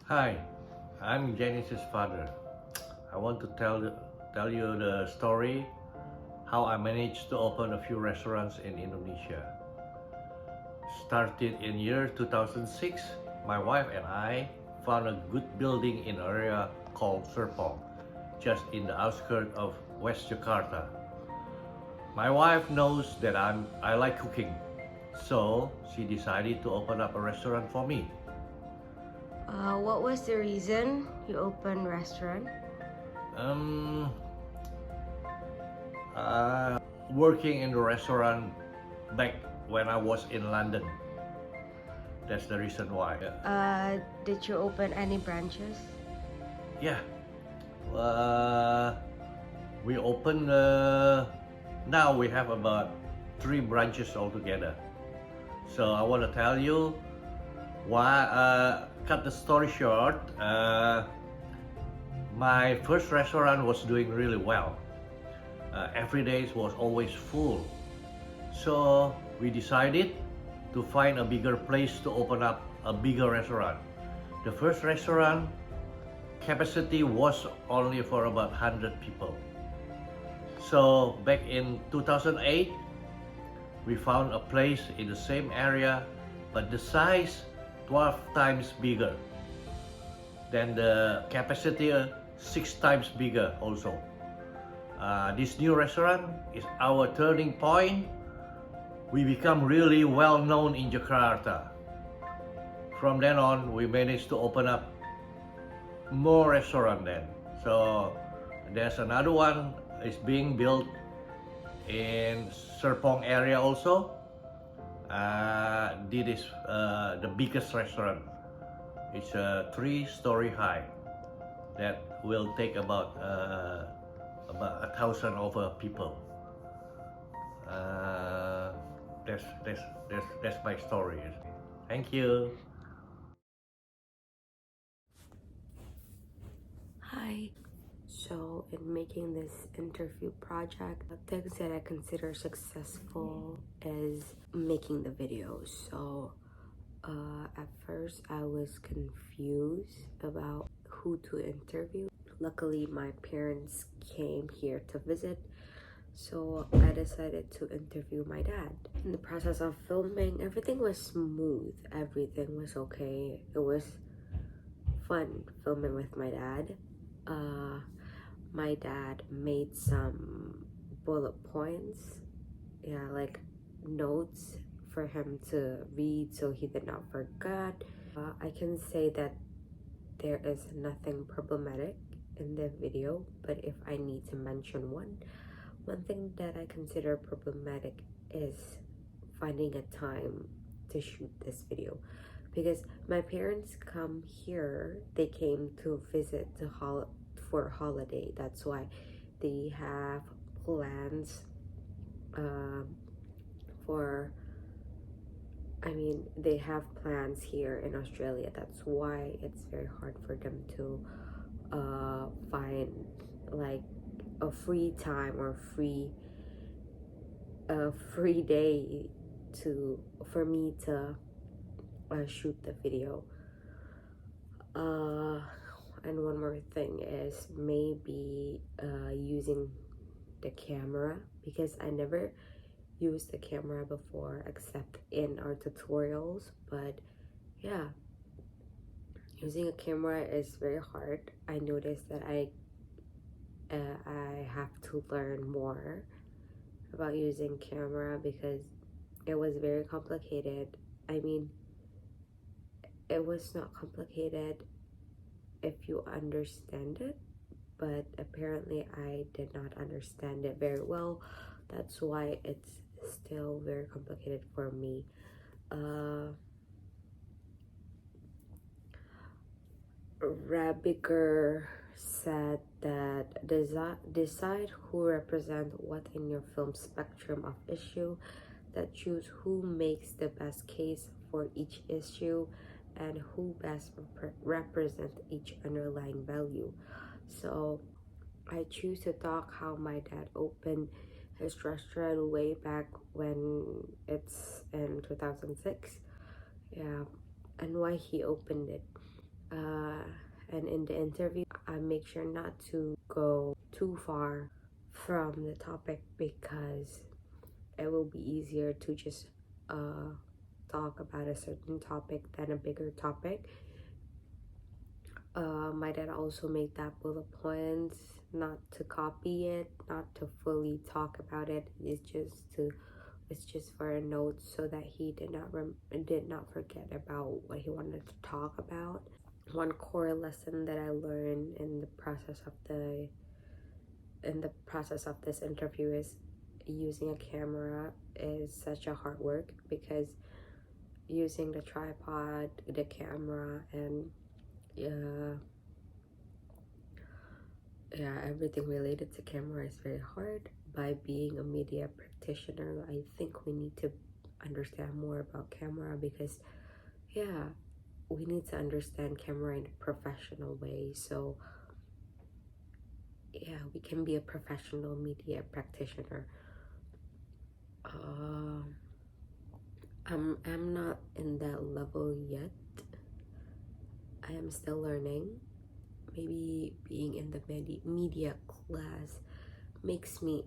Hi, I'm Janice's father. I want to tell you the story how I managed to open a few restaurants in Indonesia. Started in year 2006, my wife and I found a good building in an area called Serpong, just in the outskirts of West Jakarta. My wife knows that I like cooking, so she decided to open up a restaurant for me. What was the reason you opened restaurant? Um, Working in the restaurant back when I was in London. That's the reason why. Did you open any branches? Yeah. Uh, we opened. Now we have about 3 branches altogether. So I want to tell you why. Cut the story short. My first restaurant was doing really well. Every day was always full. So we decided to find a bigger place to open up a bigger restaurant. The first restaurant capacity was only for about 100 people. So back in 2008, we found a place in the same area, but the size 12 times bigger. Then the capacity 6 times bigger also. This new restaurant is our turning point. We become really well known in Jakarta. From then on, we managed to open up more restaurant then. So there's another one is being built in Serpong area also. This is the biggest restaurant. It's a 3-story high that will take about 1,000 over people. That's my story. Thank you. Hi. So, in making this interview project, the things that I consider successful is making the video. So, at first, I was confused about who to interview. Luckily, my parents came here to visit, so I decided to interview my dad. In the process of filming, everything was smooth, everything was okay. It was fun filming with my dad. My dad made some bullet points, yeah, like notes for him to read so he did not forget. I can say that there is nothing problematic in the video, but if I need to mention one thing that I consider problematic is finding a time to shoot this video, because my parents come here, they came to visit for holiday. That's why they have plans for they have plans here in Australia. That's why it's very hard for them to find like a free time or free day for me to shoot the video. And one more thing is maybe using the camera, because I never used the camera before except in our tutorials. But yeah, using a camera is very hard. I noticed that I have to learn more about using camera because it was very complicated. I mean, it was not complicated if you understand it, but apparently I did not understand it very well. That's why it's still very complicated for me. Rabiger said that decide who represent what in your film spectrum of issue, that choose who makes the best case for each issue and who best represent each underlying value. So I choose to talk how my dad opened his restaurant way back when it's in 2006. Yeah, and why he opened it. and in the interview, I make sure not to go too far from the topic because it will be easier to just talk about a certain topic than a bigger topic. My dad also made that bullet points, not to copy it, not to fully talk about it. It's just for a note so that he did not forget about what he wanted to talk about. One core lesson that I learned in the process of this interview is using a camera is such a hard work, because using the tripod, the camera, and everything related to camera is very hard. By being a media practitioner, I think we need to understand more about camera, because we need to understand camera in a professional way, so we can be a professional media practitioner. I'm not in that level yet. I am still learning. Maybe being in the media class makes me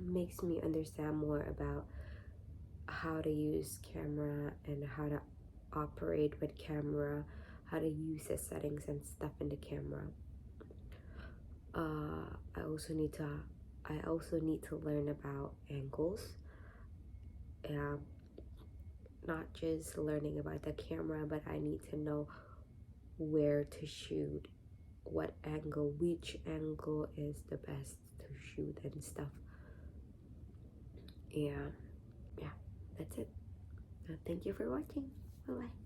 makes me understand more about how to use camera and how to operate with camera, how to use the settings and stuff in the camera. I also need to learn about angles. Not just learning about the camera, but I need to know where to shoot, what angle, which angle is the best to shoot and stuff. Yeah, that's it. Thank you for watching. Bye bye.